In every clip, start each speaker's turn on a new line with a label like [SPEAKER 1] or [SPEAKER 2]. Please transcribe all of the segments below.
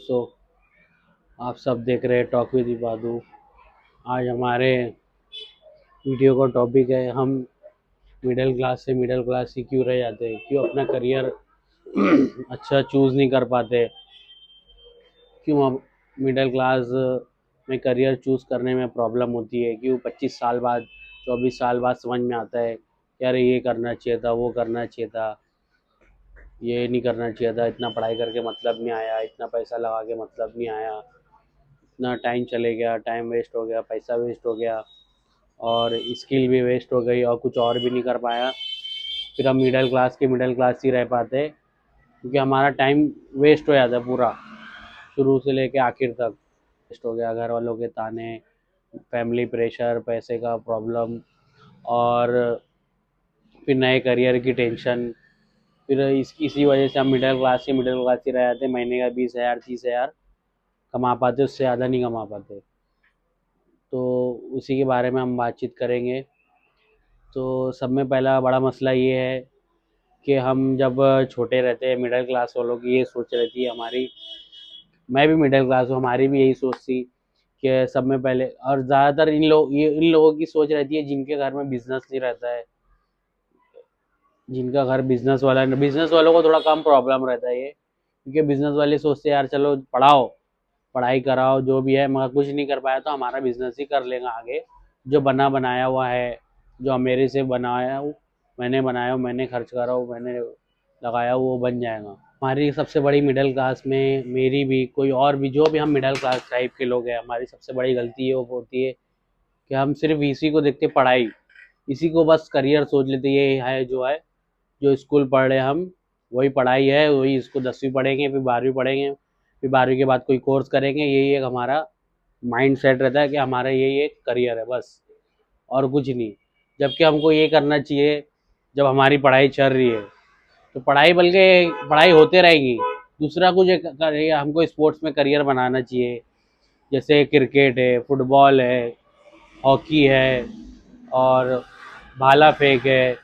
[SPEAKER 1] दोस्तों, आप सब देख रहे हैं टॉक विद इबादू। आज हमारे वीडियो का टॉपिक है, हम मिडिल क्लास से मिडिल क्लास ही क्यों रह जाते हैं, क्यों अपना करियर अच्छा चूज़ नहीं कर पाते, क्यों हम मिडिल क्लास में करियर चूज़ करने में प्रॉब्लम होती है, क्यों 25 साल बाद 24 साल बाद समझ में आता है कि अरे ये करना चाहिए था, वो करना चाहिए था, ये नहीं करना चाहिए था, इतना पढ़ाई करके मतलब नहीं आया, इतना पैसा लगा के मतलब नहीं आया, इतना टाइम चले गया, टाइम वेस्ट हो गया, पैसा वेस्ट हो गया और स्किल भी वेस्ट हो गई और कुछ और भी नहीं कर पाया। फिर हम मिडिल क्लास ही रह पाते, क्योंकि हमारा टाइम वेस्ट हो जाता है पूरा, शुरू से लेके आखिर तक वेस्ट हो गया। घर वालों के ताने, फैमिली प्रेशर, पैसे का प्रॉब्लम और फिर नए करियर की टेंशन। फिर इसी वजह से हम मिडिल क्लास ही रह जाते, महीने का 20,000 30,000 कमा पाते, उससे ज़्यादा नहीं कमा पाते। तो उसी के बारे में हम बातचीत करेंगे। तो सब में पहला बड़ा मसला ये है कि हम जब छोटे रहते हैं, मिडिल क्लास वालों की ये सोच रहती है हमारी, मैं भी मिडिल क्लास हूँ, हमारी भी यही सोच थी कि सब में पहले, और ज़्यादातर इन लोगों की सोच रहती है जिनके घर में बिजनेस नहीं रहता है, जिनका घर बिजनेस वालों को थोड़ा कम प्रॉब्लम रहता है ये, क्योंकि बिजनेस वाले सोचते हैं यार चलो पढ़ाओ, पढ़ाई कराओ, जो भी है, मगर कुछ नहीं कर पाया तो हमारा बिजनेस ही कर लेगा आगे, जो बना बनाया हुआ है, जो मेरे से बनाया हूँ, मैंने खर्च करा हूँ, मैंने लगाया हुआ, वो बन जाएगा। हमारी सबसे बड़ी मिडिल क्लास में, मेरी भी, कोई और भी, जो भी हम मिडिल क्लास टाइप के लोग हैं, हमारी सबसे बड़ी गलती है वो होती है कि हम सिर्फ इसी को देखते, पढ़ाई, इसी को बस करियर सोच लेते, ये है जो है, जो स्कूल पढ़ रहे हम, वही पढ़ाई है, वही, इसको 10वीं पढ़ेंगे, फिर 12वीं पढ़ेंगे, फिर 12वीं के बाद कोई कोर्स करेंगे, यही एक हमारा माइंड सेट रहता है कि हमारा यही एक करियर है बस, और कुछ नहीं। जबकि हमको ये करना चाहिए, जब हमारी पढ़ाई चल रही है तो पढ़ाई, बल्कि पढ़ाई होते रहेगी, दूसरा कुछ हमको स्पोर्ट्स में करियर बनाना चाहिए, जैसे क्रिकेट है, फुटबॉल है, हॉकी है, और भाला फेंक है,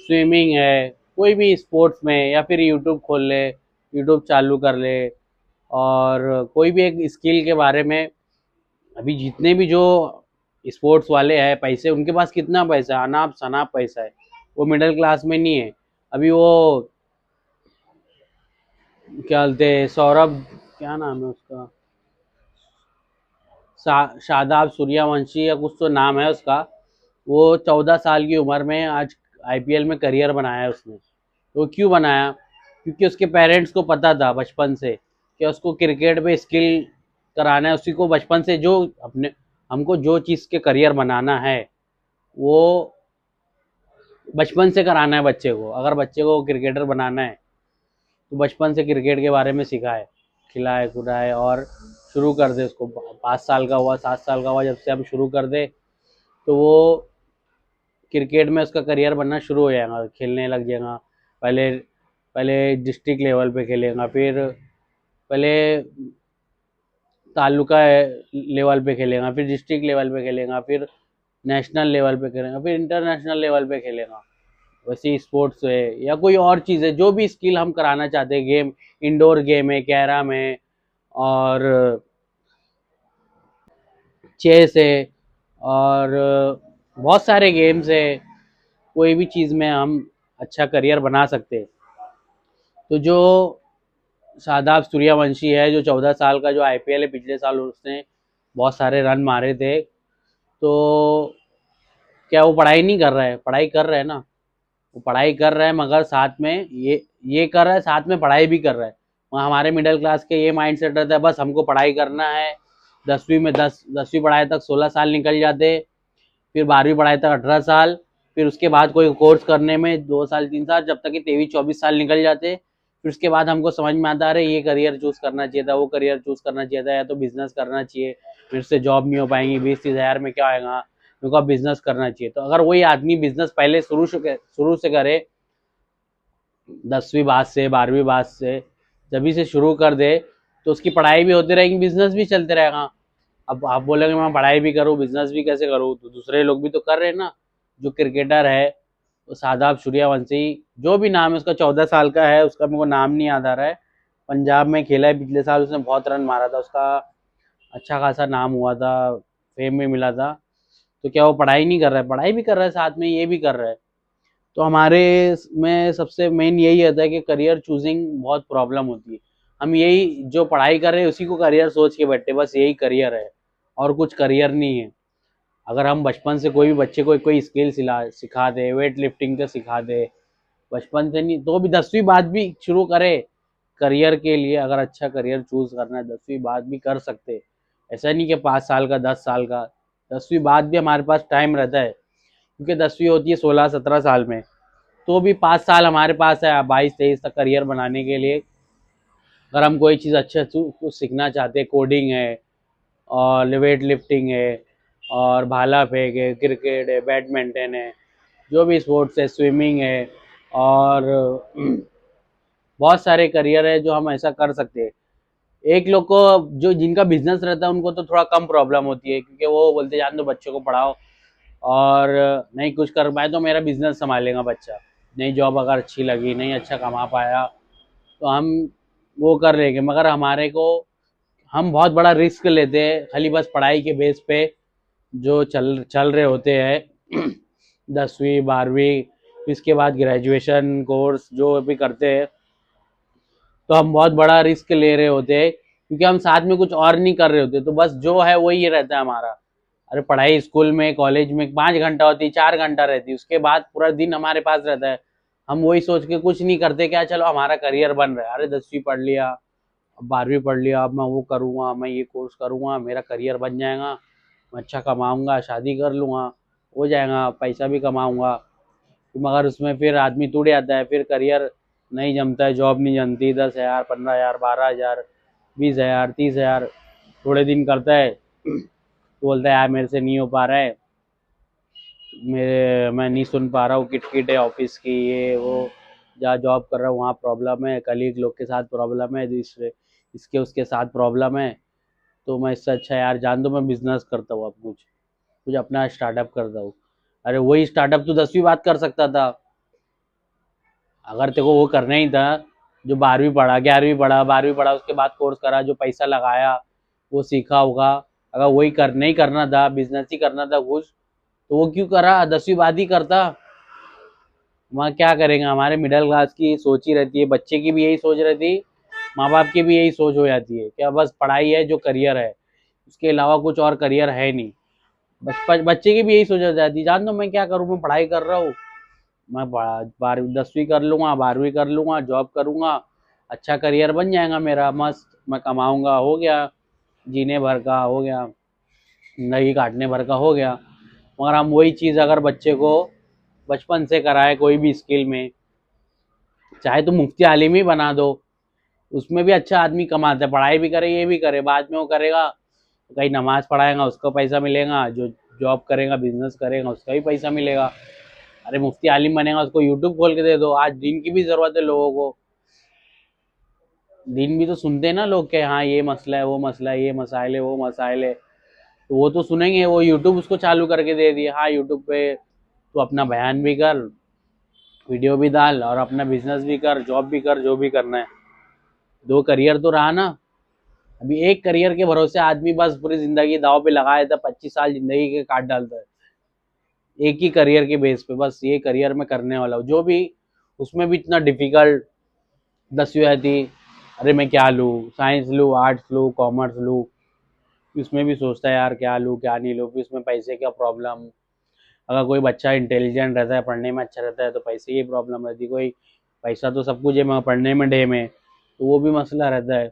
[SPEAKER 1] स्विमिंग है, कोई भी स्पोर्ट्स में, या फिर यूट्यूब खोल ले, यूट्यूब चालू कर ले, और कोई भी एक स्किल के बारे में। अभी जितने भी जो स्पोर्ट्स वाले हैं, पैसे उनके पास कितना पैसा है, अनाप शनाप पैसा है, वो मिडिल क्लास में नहीं है। अभी वो क्या बोलते हैं, सौरभ, क्या नाम है उसका, शादाब सूर्यवंशी या कुछ तो नाम है उसका, वो 14 साल की उम्र में आज आईपीएल में करियर बनाया है उसने। तो क्यों बनाया? क्योंकि उसके पेरेंट्स को पता था बचपन से कि उसको क्रिकेट में स्किल कराना है, उसी को बचपन से, जो अपने, हमको जो चीज़ के करियर बनाना है वो बचपन से कराना है बच्चे को। अगर बच्चे को क्रिकेटर बनाना है तो बचपन से क्रिकेट के बारे में सिखाए, खिलाए खुलाए, और शुरू कर दे उसको। 5 साल का हुआ, 7 साल का हुआ, जब से हम शुरू कर दे तो वो क्रिकेट में उसका करियर बनना शुरू हो जाएगा, खेलने लग जाएगा। पहले पहले डिस्ट्रिक्ट लेवल पे खेलेगा, फिर पहले तालुका लेवल पे खेलेगा, फिर डिस्ट्रिक्ट लेवल पे खेलेगा, फिर नेशनल लेवल पे खेलेगा, फिर इंटरनेशनल लेवल पे खेलेगा। वैसे स्पोर्ट्स है या कोई और चीज़ है, जो भी स्किल हम कराना चाहते हैं, गेम, इंडोर गेम है, कैरम है, और चेस है, और बहुत सारे गेम्स है, कोई भी चीज़ में हम अच्छा करियर बना सकते हैं। तो जो शादाब सूर्यवंशी है, जो 14 साल का, जो आईपीएल है, पिछले साल उसने बहुत सारे रन मारे थे, तो क्या वो पढ़ाई नहीं कर रहा है? पढ़ाई कर रहा है ना, वो पढ़ाई कर रहा है, मगर साथ में ये कर रहा है, साथ में पढ़ाई भी कर रहा है। वहाँ हमारे मिडिल क्लास के ये माइंड सेट रहता है, बस हमको पढ़ाई करना है। 10वीं पढ़ाई तक 16 साल निकल जाते, फिर 12वीं पढ़ाई तक 18 साल, फिर उसके बाद कोई कोर्स करने में 2 साल 3 साल, जब तक कि 23-24 साल निकल जाते। फिर उसके बाद हमको समझ में आता है ये करियर चूज करना चाहिए था, वो करियर चूज करना चाहिए था, या तो बिजनेस करना चाहिए, फिर से जॉब नहीं हो पाएंगी, 20-30 हज़ार में क्या आएगा, मेरे को बिजनेस करना चाहिए। तो अगर वही आदमी बिजनेस पहले शुरू से करे, 10वीं बाद से, 12वीं बाद से, जब से शुरू कर दे, तो उसकी पढ़ाई भी होती रहेगी, बिजनेस भी चलते रहेगा। अब आप बोलेंगे मैं पढ़ाई भी करूँ, बिजनेस भी कैसे करूँ? तो दूसरे लोग भी तो कर रहे हैं ना। जो क्रिकेटर है, तो शादाब सूर्यवंशी, जो भी नाम है उसका, 14 साल का है, उसका मेरे को नाम नहीं याद आ रहा है, पंजाब में खेला है पिछले साल, उसने बहुत रन मारा था, उसका अच्छा खासा नाम हुआ था, फेम भी मिला था। तो क्या वो पढ़ाई नहीं कर रहा है? पढ़ाई भी कर रहा है, साथ में ये भी कर रहा है। तो हमारे में सबसे मेन यही होता है कि करियर चूजिंग बहुत प्रॉब्लम होती है। हम यही जो पढ़ाई कर रहे हैं उसी को करियर सोच के बैठे, बस यही करियर है और कुछ करियर नहीं है। अगर हम बचपन से कोई भी बच्चे को कोई स्किल सिखा दे, वेट लिफ्टिंग का सिखा दे, बचपन से नहीं तो भी 10वीं बाद भी शुरू करे करियर के लिए। अगर अच्छा करियर चूज करना है 10वीं बाद भी कर सकते। ऐसा नहीं कि 5 साल का, 10 साल का, 10वीं बाद भी हमारे पास टाइम रहता है, क्योंकि 10वीं होती है 16-17 साल में। तो भी 5 साल हमारे पास है 22-23 तक करियर बनाने के लिए। अगर हम कोई चीज़ अच्छा कुछ सीखना चाहते हैं, कोडिंग है और वेट लिफ्टिंग है और भाला फेंक है, क्रिकेट है, बैडमिंटन है, जो भी स्पोर्ट्स है, स्विमिंग है, और बहुत सारे करियर है जो हम ऐसा कर सकते हैं। एक लोग को जो जिनका बिजनेस रहता है उनको तो थोड़ा कम प्रॉब्लम होती है, क्योंकि वो बोलते जान दो बच्चों को पढ़ाओ, और नहीं कुछ कर पाए तो मेरा बिजनेस संभालेगा बच्चा। नहीं जॉब अगर अच्छी लगी, नहीं अच्छा कमा पाया, तो हम वो कर लेंगे। मगर हमारे को हम बहुत बड़ा रिस्क लेते हैं खाली बस पढ़ाई के बेस पे, जो चल चल रहे होते हैं 10वीं 12वीं, इसके बाद ग्रेजुएशन कोर्स जो भी करते हैं, तो हम बहुत बड़ा रिस्क ले रहे होते हैं, क्योंकि हम साथ में कुछ और नहीं कर रहे होते। तो बस जो है वही रहता है हमारा। अरे पढ़ाई स्कूल में कॉलेज में 5 घंटा होती, 4 घंटा रहती, उसके बाद पूरा दिन हमारे पास रहता है। हम वही सोच के कुछ नहीं करते, क्या चलो हमारा करियर बन रहा है, अरे 10वीं पढ़ लिया, अब 12वीं पढ़ लिया, अब मैं वो करूँगा, मैं ये कोर्स करूँगा, मेरा करियर बन जाएगा, मैं अच्छा कमाऊँगा, शादी कर लूँगा, हो जाएगा, पैसा भी कमाऊँगा। मगर उसमें फिर आदमी टूट जाता है, फिर करियर नहीं जमता है, जॉब नहीं जमती, 10,000 15,000 12,000 20,000 30,000 थोड़े दिन करता है, तो बोलता है यार मेरे से नहीं हो पा रहा है, मैं नहीं सुन पा रहा हूँ, किटकिट है ऑफिस की, ये वो, जहाँ जॉब कर रहा हूँ वहाँ प्रॉब्लम है, कलीग लोग के साथ प्रॉब्लम है, दूसरे इसके उसके साथ प्रॉब्लम है। तो मैं इससे अच्छा यार जान दो मैं बिजनेस करता हूँ, अब कुछ कुछ अपना स्टार्टअप करता हूँ। अरे वही स्टार्टअप तो 10वीं बात कर सकता था। अगर तेरे को वो करना ही था, जो 12वीं पढ़ा, 11वीं पढ़ा, 12वीं पढ़ा, उसके बाद कोर्स करा, जो पैसा लगाया वो सीखा होगा। अगर वही नहीं करना था, बिजनेस ही करना था कुछ, तो वो क्यों करा, 10वीं बाद ही करता। वहाँ क्या करेंगे, हमारे मिडिल क्लास की सोच ही रहती है, बच्चे की भी यही सोच रहती, माँ बाप की भी यही सोच हो जाती है, क्या बस पढ़ाई है जो करियर है, उसके अलावा कुछ और करियर है नहीं। बच्चे की भी यही सोच हो जाती, जान दो मैं क्या करूँ, मैं पढ़ाई कर रहा हूँ, मैं 10वीं कर लूँगा, 12वीं कर लूँगा, जॉब करूँगा, अच्छा करियर बन जाएगा मेरा, मस्त मैं कमाऊँगा, हो गया, जीने भर का हो गया, जिंदगी काटने भर का हो गया। मगर हम वही चीज़ अगर बच्चे को बचपन से कराए कोई भी स्किल में, चाहे तो मुफ्ती आलिम ही बना दो, उसमें भी अच्छा आदमी कमाता है, पढ़ाई भी करे ये भी करे, बाद में वो करेगा कहीं नमाज पढ़ाएगा उसका पैसा मिलेगा, जो जॉब करेगा बिजनेस करेगा उसका भी पैसा मिलेगा। अरे मुफ्ती आलिम बनेगा उसको यूट्यूब खोल के दे दो, आज दिन की भी जरूरत है लोगों को, दिन भी तो सुनते हैं ना लोग के, हाँ ये मसला है, वो मसला है, ये मसाइल है, वो मसाइल है, तो वो तो सुनेंगे, वो यूट्यूब उसको चालू करके दे दिए, हाँ यूट्यूब पे तो अपना बयान भी कर, वीडियो भी डाल, और अपना बिजनेस भी कर, जॉब भी कर, जो भी करना है। दो करियर तो रहा ना। अभी एक करियर के भरोसे आदमी बस पूरी जिंदगी दाव पे लगा देता, 25 साल जिंदगी के काट डालता है एक ही करियर के बेस पे, बस ये करियर में करने वाला हूँ जो भी। उसमें भी इतना डिफिकल्ट 10वीं आई थी, अरे मैं क्या लूँ, साइंस लूँ, आर्ट्स लूँ, कॉमर्स लूँ, इसमें भी सोचता है यार क्या लूँ क्या नहीं लूँ, फिर उसमें पैसे का प्रॉब्लम। अगर कोई बच्चा इंटेलिजेंट रहता है, पढ़ने में अच्छा रहता है, तो पैसे की प्रॉब्लम रहती है, कोई पैसा तो सब कुछ है मगर पढ़ने में डे में, तो वो भी मसला रहता है।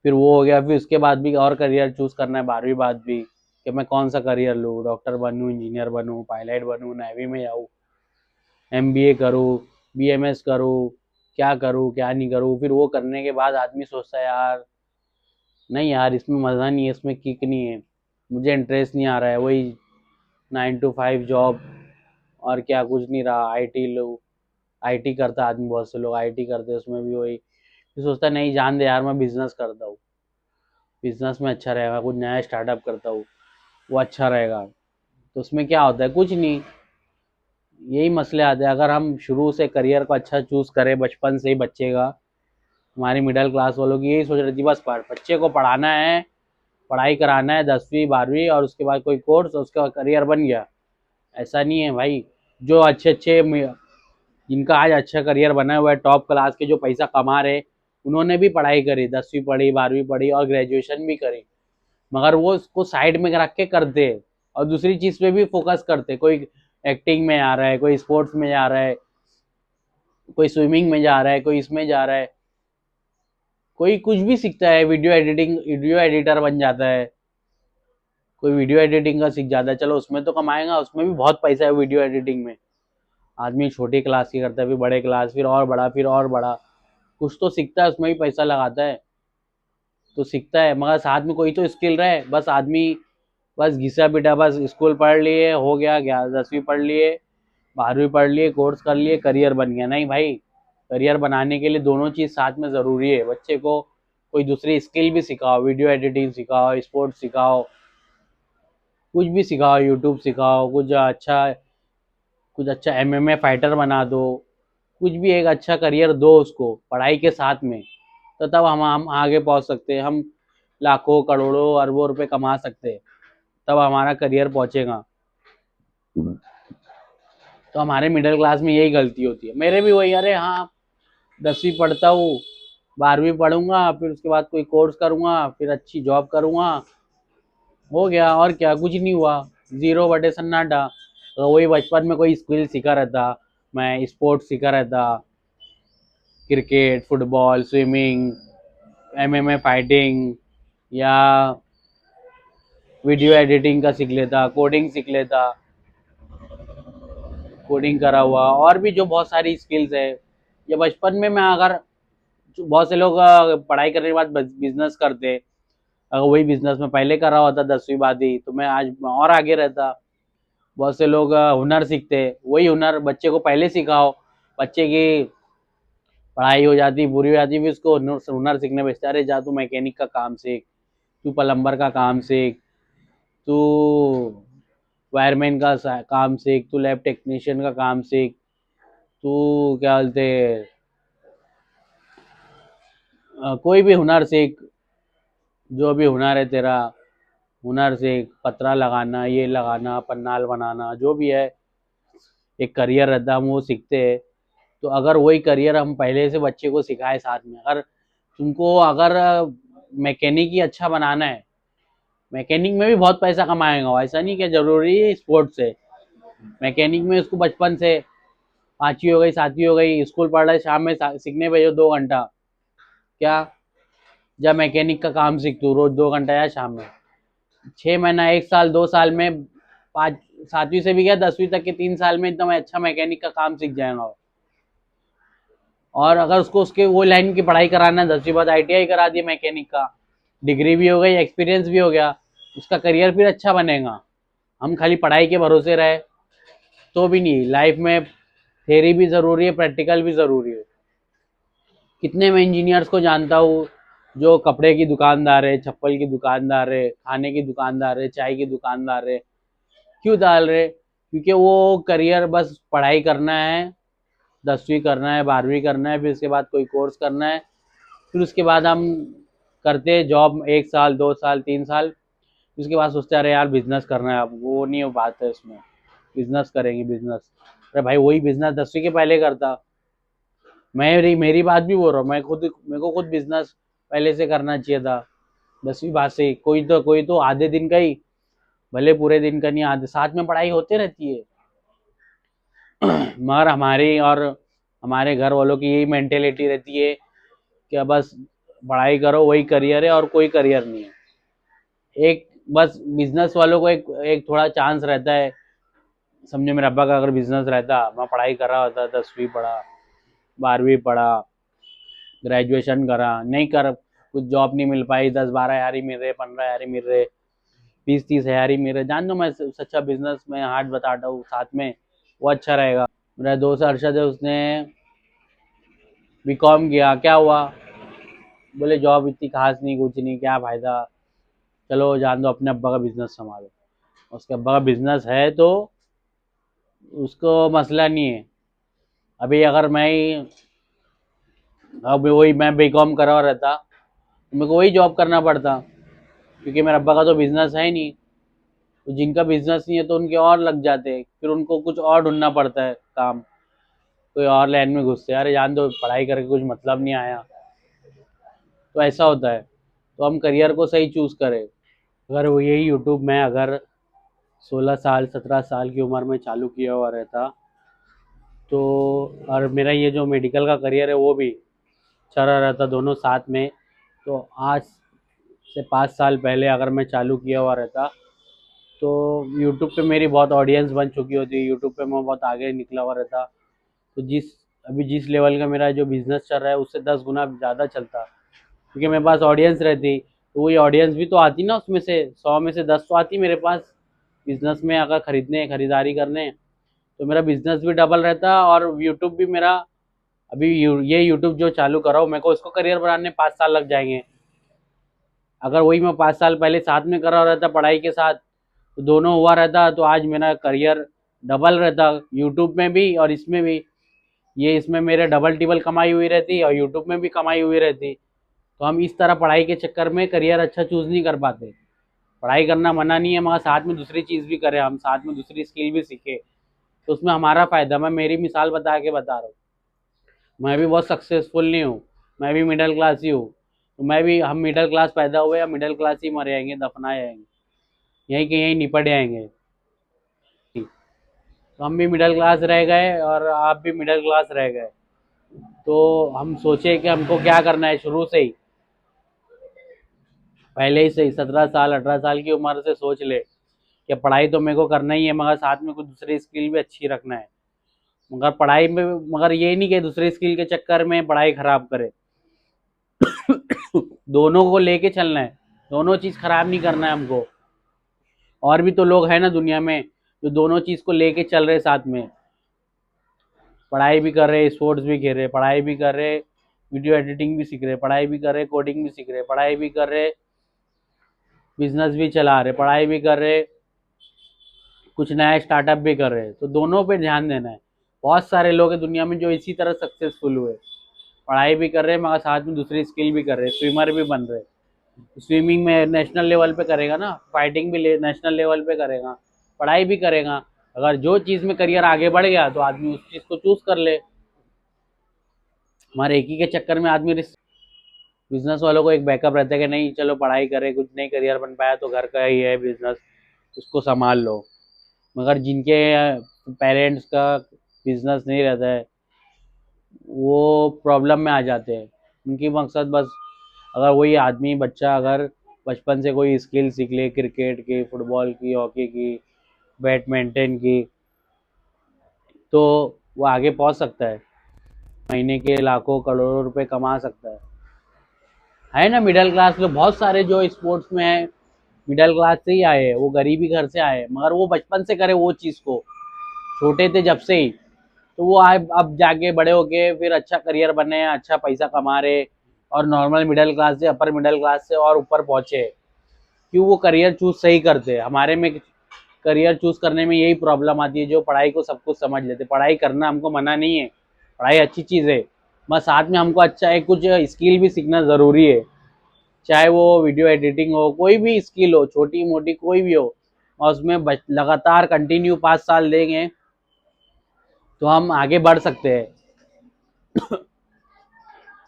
[SPEAKER 1] फिर वो हो गया, फिर उसके बाद भी और करियर चूज करना है 12वीं बाद भी, कि मैं कौन सा करियर लूँ, डॉक्टर बनूँ, इंजीनियर बनूँ, पायलट बनूँ, नेवी में जाऊँ, एमबीए करूँ, बीएमएस करूँ, क्या करूँ क्या नहीं करूँ। फिर वो करने के बाद आदमी सोचता है यार नहीं यार इसमें मज़ा नहीं है, इसमें किक नहीं है, मुझे इंटरेस्ट नहीं आ रहा है, वही 9 to 5 जॉब, और क्या कुछ नहीं रहा। आईटी लोग, आईटी करता आदमी, बहुत से लोग आईटी करते हैं, उसमें भी वही फिर सोचता है नहीं जान दे यार मैं बिजनेस करता हूँ, बिजनेस में अच्छा रहेगा, कुछ नया स्टार्टअप करता हूँ, वो अच्छा रहेगा। तो उसमें क्या होता है, कुछ नहीं, यही मसले आते हैं। अगर हम शुरू से करियर को अच्छा चूज करें बचपन से ही बच्चे का, हमारी मिडिल क्लास वालों की यही सोच रही थी, बस बच्चे को पढ़ाना है, पढ़ाई कराना है 10वीं 12वीं, और उसके बाद कोई कोर्स, उसका करियर बन गया। ऐसा नहीं है भाई। जो अच्छे अच्छे जिनका आज अच्छा करियर बना हुआ है, टॉप क्लास के जो पैसा कमा रहे, उन्होंने भी पढ़ाई करी, 10वीं पढ़ी, 12वीं पढ़ी और ग्रेजुएशन भी करी, मगर वो उसको साइड में रख के करते और दूसरी चीज पे भी फोकस करते। कोई एक्टिंग में आ रहा है, कोई स्पोर्ट्स में जा रहा है, कोई स्विमिंग में जा रहा है, कोई इसमें जा रहा है, कोई कुछ भी सीखता है, वीडियो एडिटर बन जाता है, कोई वीडियो एडिटिंग का सीख जाता है। चलो उसमें तो कमाएगा, उसमें भी बहुत पैसा है वीडियो एडिटिंग में। आदमी छोटी क्लास की करता है, फिर बड़े क्लास, फिर और बड़ा, फिर और बड़ा, कुछ तो सीखता है, उसमें भी पैसा लगाता है तो सीखता है, मगर साथ में कोई तो स्किल रहे। बस आदमी बस घिसा पिटा, बस स्कूल पढ़ लिए हो गया, 10वीं पढ़ लिए, 12वीं पढ़ लिए, कोर्स कर लिए, करियर बन गया। नहीं भाई, करियर बनाने के लिए दोनों चीज़ साथ में ज़रूरी है। बच्चे को कोई दूसरी स्किल भी सिखाओ, वीडियो एडिटिंग सिखाओ, स्पोर्ट्स सिखाओ, कुछ भी सिखाओ, यूट्यूब सिखाओ, कुछ अच्छा MMA फाइटर बना दो, कुछ भी एक अच्छा करियर दो उसको पढ़ाई के साथ में, तो तब हम आगे पहुंच सकते हैं। हम लाखों करोड़ों अरबों रुपए कमा सकते हैं, तब हमारा करियर पहुंचेगा। तो हमारे मिडिल क्लास में यही गलती होती है, मेरे भी वही। अरे हाँ, 10वीं पढ़ता हूँ, 12वीं पढ़ूंगा, फिर उसके बाद कोई कोर्स करूंगा, फिर अच्छी जॉब करूंगा, हो गया, और क्या, कुछ नहीं हुआ, 0 बटे सन्नाटा। तो वही बचपन में कोई स्किल सीखा रहता, मैं स्पोर्ट्स सीखा रहता, cricket, football, swimming, MMA fighting, या वीडियो एडिटिंग का सीख लेता, कोडिंग सीख लेता, कोडिंग करा हुआ, और भी जो बहुत सारी स्किल्स है। ये बचपन में मैं अगर, बहुत से लोग पढ़ाई करने के बाद बिजनेस करते, अगर वही बिजनेस में पहले करा होता 10वीं बाद ही, तो मैं आज और आगे रहता। बहुत से लोग हुनर सीखते, वही हुनर बच्चे को पहले सिखाओ, बच्चे की पढ़ाई हो जाती, पूरी हो जाती, फिर उसको हुनर सीखने भेजते, अरे जा तू मैकेनिक का काम सीख, तू प्लम्बर का काम सीख, तू वायरमैन का काम सीख, तू लैब टेक्नीशियन का काम सीख, तू क्या बोलते कोई भी हुनर सीख, जो भी हुनर है तेरा, हुनर सीख, पतरा लगाना, ये लगाना, पन्नाल बनाना, जो भी है, एक करियर रहता, हम वो सीखते हैं। तो अगर वही करियर हम पहले से बच्चे को सिखाए साथ में, अगर तुमको अगर मैकेनिक ही अच्छा बनाना है, मैकेनिक में भी बहुत पैसा कमाएगा वो, ऐसा नहीं कि जरूरी है स्पोर्ट्स से। मैकेनिक में उसको बचपन से 5वीं हो गई, 7वीं हो गई, स्कूल पढ़ रहे, शाम में सीखने भेजो 2 घंटा, क्या, जब मैकेनिक का काम सीख तू रोज 2 घंटा या शाम में, 6 महीना, 1 साल, 2 साल में, 7वीं से भी गया 10वीं तक के 3 साल में एकदम अच्छा मैकेनिक का काम सीख जाएगा। और अगर उसको उसके वो लाइन की पढ़ाई कराना है, 10वीं बाद ITI करा दी मैकेनिक का, डिग्री भी हो गई, एक्सपीरियंस भी हो गया, उसका करियर फिर अच्छा बनेगा। हम खाली पढ़ाई के भरोसे रहे तो भी नहीं, लाइफ में थेरी भी ज़रूरी है, प्रैक्टिकल भी ज़रूरी है। कितने मैं इंजीनियर्स को जानता हूँ जो कपड़े की दुकानदार है, चप्पल की दुकानदार है, खाने की दुकानदार है, चाय की दुकानदार है। क्यों डाल रहे, क्योंकि वो करियर बस पढ़ाई करना है, 10वीं करना है, 12वीं करना है, फिर उसके बाद कोई कोर्स करना है, फिर उसके बाद हम करते जॉब 1 साल, 2 साल, 3 साल, उसके बाद सोचते अरे यार बिजनेस करना है, अब वो नहीं हो बात है उसमें, बिजनेस करेंगे बिजनेस। अरे भाई वही बिजनेस 10वीं के पहले करता। मेरी बात भी बोल रहा हूँ, मेरे को खुद बिजनेस पहले से करना चाहिए था, 10वीं बाद से। कोई तो आधे दिन का ही, भले पूरे दिन का नहीं, आधे साथ में पढ़ाई होते रहती है। मगर हमारी और हमारे घर वालों की यही मेंटेलिटी रहती है कि बस पढ़ाई करो, वही करियर है और कोई करियर नहीं है। एक बस बिजनेस वालों को एक थोड़ा चांस रहता है। समझो मेरे अब्बा का अगर बिजनेस रहता, मैं पढ़ाई कर रहा होता, 10वीं पढ़ा, 12वीं पढ़ा, ग्रेजुएशन करा, नहीं कर, कुछ जॉब नहीं मिल पाई, 10-12 हज़ार ही मिल रहे, 15 हज़ार ही मिल रहे, 20-30 हज़ार ही मिल रहे, जान दो मैं सच्चा बिजनेस में हाथ बताता हूँ साथ में, वो अच्छा रहेगा। मेरा दोस्त अरशद है, उसने BCom किया, क्या हुआ, बोले जॉब इतनी खास नहीं, कुछ नहीं, क्या फायदा, चलो जान दो, अपने अब्बा का बिजनेस संभालो। उसके अब्बा का बिजनेस है तो उसको मसला नहीं है। अभी अगर मैं अब वही मैं बीकॉम करा हुआ रहता, मेरे को वही जॉब करना पड़ता, क्योंकि मेरे अब्बा का तो बिजनेस है ही नहीं। तो जिनका बिजनेस नहीं है तो उनके और लग जाते हैं, फिर उनको कुछ और ढूंढना पड़ता है काम, कोई और लाइन में घुसते हैं, अरे जान दो पढ़ाई करके कुछ मतलब नहीं आया। तो ऐसा होता है, तो हम करियर को सही चूज करें। अगर वो यही यूट्यूब में अगर 16 साल 17 साल की उम्र में चालू किया हुआ रहता, तो और मेरा ये जो मेडिकल का करियर है वो भी चल रहा रहता दोनों साथ में, तो आज से 5 साल पहले अगर मैं चालू किया हुआ रहता, तो यूट्यूब पे मेरी बहुत ऑडियंस बन चुकी होती, यूट्यूब पे मैं बहुत आगे निकला हुआ रहता। तो अभी जिस लेवल का मेरा जो बिजनेस चल रहा है उससे 10 गुना ज़्यादा चलता, क्योंकि मेरे पास ऑडियंस रहती। तो वही ऑडियंस भी तो आती ना, उसमें से 100 में से 10 तो आती मेरे पास बिजनेस में अगर खरीदारी करने। तो मेरा बिजनेस भी डबल रहता और यूट्यूब भी मेरा, अभी ये यूट्यूब जो चालू करा हूँ मेरे को इसको करियर बनाने 5 साल लग जाएंगे। अगर वही मैं 5 साल पहले साथ में करा रहता पढ़ाई के साथ, तो दोनों हुआ रहता, तो आज मेरा करियर डबल रहता, यूट्यूब में भी और इसमें भी। ये इसमें मेरे डबल टिबल कमाई हुई रहती और यूट्यूब में भी कमाई हुई रहती। तो हम इस तरह पढ़ाई के चक्कर में करियर अच्छा चूज नहीं कर पाते। पढ़ाई करना मना नहीं है, मगर साथ में दूसरी चीज़ भी करें, हम साथ में दूसरी स्किल भी सीखे, तो उसमें हमारा फायदा। मैं मेरी मिसाल बता के बता रहा हूँ, मैं भी बहुत सक्सेसफुल नहीं हूँ, मैं भी मिडिल क्लास ही हूँ। तो मैं भी, हम मिडिल क्लास पैदा हुए या मिडिल क्लास ही मर जाएंगे, दफना जाएंगे, यहीं के यहीं निपट जाएंगे। तो हम भी मिडिल क्लास रह गए और आप भी मिडिल क्लास रह गए। तो हम सोचे कि हमको क्या करना है, शुरू से ही, पहले ही से ही 17 साल 18 साल की उम्र से सोच ले कि पढ़ाई तो मेरे को करना ही है, मगर साथ में कुछ दूसरी स्किल भी अच्छी रखना है। मगर पढ़ाई में, मगर ये नहीं कि दूसरी स्किल के चक्कर में पढ़ाई खराब करे। दोनों को लेके चलना है, दोनों चीज खराब नहीं करना है हमको। और भी तो लोग हैं ना दुनिया में जो दोनों चीज को लेके चल रहे साथ में, पढ़ाई भी कर रहे, स्पोर्ट्स भी खेल रहे, पढ़ाई भी कर रहे, वीडियो एडिटिंग भी सीख रहे, पढ़ाई भी कर रहे, कोडिंग भी सीख रहे, पढ़ाई भी कर रहे, बिजनेस भी चला रहे, पढ़ाई भी कर रहे, कुछ नया स्टार्टअप भी कर रहे हैं। तो दोनों पे ध्यान देना है। बहुत सारे लोग हैं दुनिया में जो इसी तरह सक्सेसफुल हुए, पढ़ाई भी कर रहे हैं मगर साथ में दूसरी स्किल भी कर रहे हैं, स्विमर भी बन रहे हैं, स्विमिंग में नेशनल लेवल पे करेगा ना, फाइटिंग भी नेशनल लेवल पे करेगा, पढ़ाई भी करेगा। अगर जो चीज़ में करियर आगे बढ़ गया तो आदमी उस चीज़ को चूज कर ले। हमारे एक ही के चक्कर में आदमी, बिजनेस वालों को एक बैकअप रहता है कि नहीं चलो पढ़ाई करे, कुछ नहीं करियर बन पाया तो घर का ही है बिजनेस, उसको संभाल लो। मगर जिनके पेरेंट्स का बिजनेस नहीं रहता है वो प्रॉब्लम में आ जाते हैं। उनकी मकसद बस, अगर वही आदमी बच्चा अगर बचपन से कोई स्किल सीख ले, क्रिकेट की, फुटबॉल की, हॉकी की, बैडमिंटन की, तो वो आगे पहुंच सकता है, महीने के लाखों करोड़ों रुपए कमा सकता है ना। मिडिल क्लास लोग बहुत सारे जो स्पोर्ट्स में है, मिडिल क्लास से ही आए हैं, वो गरीबी घर से आए हैं, मगर वो बचपन से करे वो चीज़ को, छोटे थे जब से ही। तो वो आए अब जाके बड़े हो गए, फिर अच्छा करियर बने, अच्छा पैसा कमा रहे, और नॉर्मल मिडिल क्लास से, अपर मिडिल क्लास से और ऊपर पहुंचे। क्यों? वो करियर चूज सही करते हैं। हमारे में करियर चूज करने में यही प्रॉब्लम आती है, जो पढ़ाई को सब कुछ समझ लेते। पढ़ाई करना हमको मना नहीं है, पढ़ाई अच्छी चीज़ है, बस साथ में हमको अच्छा एक कुछ स्किल भी सीखना ज़रूरी है। चाहे वो वीडियो एडिटिंग हो, कोई भी स्किल हो, छोटी मोटी कोई भी हो, और उसमें लगातार कंटिन्यू 5 साल देंगे तो हम आगे बढ़ सकते हैं।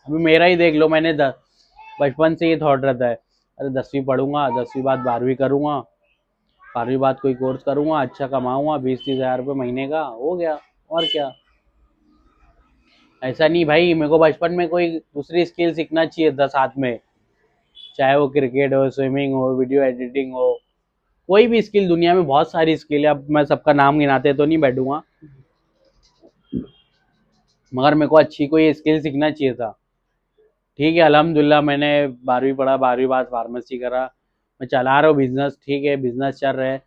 [SPEAKER 1] अभी मेरा ही देख लो, मैंने बचपन से ये थॉट रहता है, अरे 10वीं पढ़ूंगा, 10वीं बाद 12वीं करूंगा, 12वीं बाद कोई कोर्स करूंगा, अच्छा कमाऊंगा, 20-30 हज़ार रुपये महीने का हो गया, और क्या। ऐसा नहीं भाई, मेरे को बचपन में कोई दूसरी स्किल सीखना चाहिए था साथ में, चाहे वो क्रिकेट हो, स्विमिंग हो, वीडियो एडिटिंग हो, कोई भी स्किल। दुनिया में बहुत सारी स्किल है, अब मैं सबका नाम गिनाते तो नहीं बैठूंगा, मगर मेरे को अच्छी कोई स्किल सीखना चाहिए था। ठीक है, अल्हम्दुलिल्लाह मैंने 12वीं पढ़ा, 12वीं बाद फार्मेसी करा, मैं चला रहा हूँ बिजनेस, ठीक है बिजनेस चल रहा है।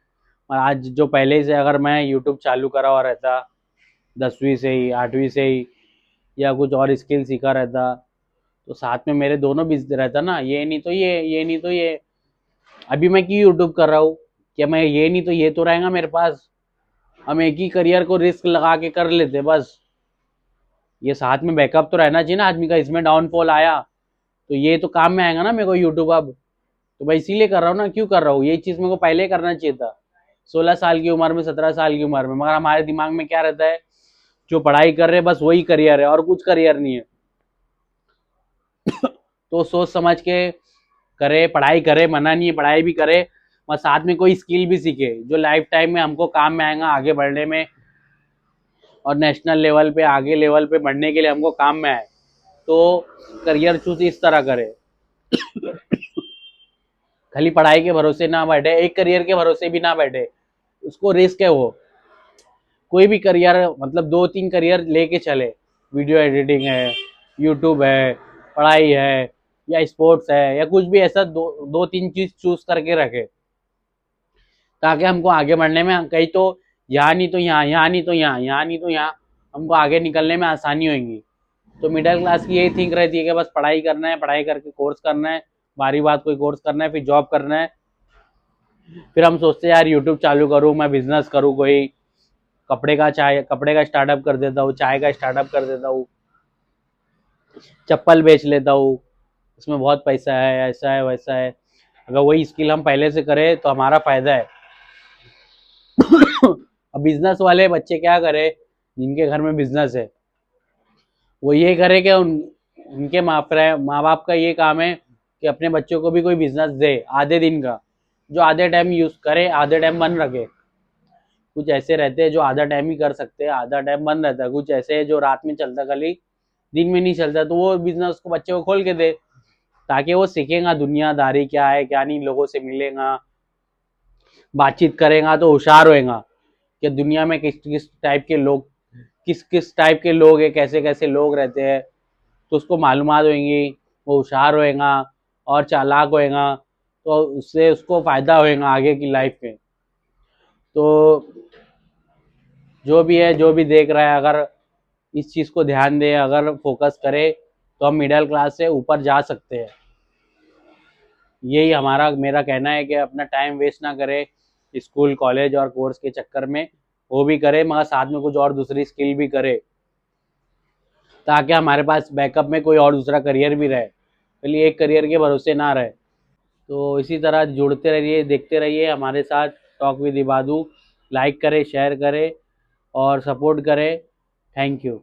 [SPEAKER 1] और आज जो पहले से अगर मैं यूट्यूब चालू करा हुआ रहता 10वीं से ही, 8वीं से ही, या कुछ और स्किल सीखा रहता, तो साथ में मेरे दोनों बिज रहता ना, ये नहीं तो ये नहीं तो ये। अभी मैं क्यों यूट्यूब कर रहा हूँ, क्या मैं ये नहीं तो ये तो रहेगा मेरे पास, हम एक ही करियर को रिस्क लगा के कर लेते बस। ये साथ में बैकअप तो रहना चाहिए ना आदमी का, इसमें डाउनफॉल आया तो ये तो काम में आएगा ना मेरे को यूट्यूब अब। तो भाई इसीलिए कर रहा हूँ ना, क्यों कर रहा हूँ, ये चीज़ मेरे को पहले करना चाहिए था 16 साल की उम्र में, 17 साल की उम्र में। मगर हमारे दिमाग में क्या रहता है, जो पढ़ाई कर रहे हैं बस वही करियर है और कुछ करियर नहीं है। तो सोच समझ के करे, पढ़ाई करे, मना नहीं है, पढ़ाई भी करे, और साथ में कोई स्किल भी सीखे जो लाइफ टाइम में हमको काम में आएगा आगे बढ़ने में, और नेशनल लेवल पे, आगे लेवल पे बढ़ने के लिए हमको काम में आए। तो करियर चूज इस तरह करे, खाली पढ़ाई के भरोसे ना बैठे, एक करियर के भरोसे भी ना बैठे, उसको रिस्क है वो। कोई भी करियर मतलब 2-3 करियर लेके चले, वीडियो एडिटिंग है, यूट्यूब है, पढ़ाई है, या स्पोर्ट्स है, या कुछ भी ऐसा दो 2-3 चीज चूज करके रखे, ताकि हमको आगे बढ़ने में कहीं तो यहाँ नहीं तो यहाँ, यहाँ नहीं तो यहाँ, यहाँ नहीं तो यहाँ, हमको आगे निकलने में आसानी होगी। तो मिडिल क्लास की यही थिंक रहती है कि बस पढ़ाई करना है, पढ़ाई करके कोर्स करना है, बारी बात कोई कोर्स करना है, फिर जॉब करना है। फिर हम सोचते हैं यार यूट्यूब चालू करूँ, मैं बिजनेस करूँ, कोई कपड़े का स्टार्टअप कर देता हूँ, चाय का स्टार्टअप कर देता हूँ, चप्पल बेच लेता हूँ, इसमें बहुत पैसा है, ऐसा है वैसा है। अगर वही स्किल हम पहले से करें तो हमारा फायदा है। अब बिजनेस वाले बच्चे क्या करें, जिनके घर में बिजनेस है, वो ये करे कि उनके माँ बाप का ये काम है कि अपने बच्चों को भी कोई बिजनेस दे आधे दिन का, जो आधे टाइम यूज करे, आधे टाइम बंद रखे। कुछ ऐसे रहते हैं जो आधा टाइम ही कर सकते हैं, आधा टाइम बंद रहता है। कुछ ऐसे है जो रात में चलता, खाली दिन में नहीं चलता, तो वो बिजनेस को बच्चे को खोल के दे, ताकि वो सीखेगा दुनियादारी क्या है क्या नहीं, लोगों से मिलेगा, बातचीत करेगा तो होशियार होएगा कि दुनिया में किस किस टाइप के लोग, किस किस टाइप के लोग हैं, कैसे कैसे लोग रहते हैं, तो उसको मालूमात होंगी, वो होशियार होएगा और चालाक होएगा, तो उससे उसको फायदा होएगा आगे की लाइफ में। तो जो भी है, जो भी देख रहा है, अगर इस चीज़ को ध्यान दे, अगर फोकस करे, तो हम मिडिल क्लास से ऊपर जा सकते हैं। यही हमारा मेरा कहना है कि अपना टाइम वेस्ट ना करे स्कूल कॉलेज और कोर्स के चक्कर में, वो भी करे मगर साथ में कुछ और दूसरी स्किल भी करे, ताकि हमारे पास बैकअप में कोई और दूसरा करियर भी रहे, खाली एक करियर के भरोसे ना रहे। तो इसी तरह जुड़ते रहिए, देखते रहिए हमारे साथ टॉक विद इबादू। लाइक करें, शेयर करें और सपोर्ट करें। Thank you.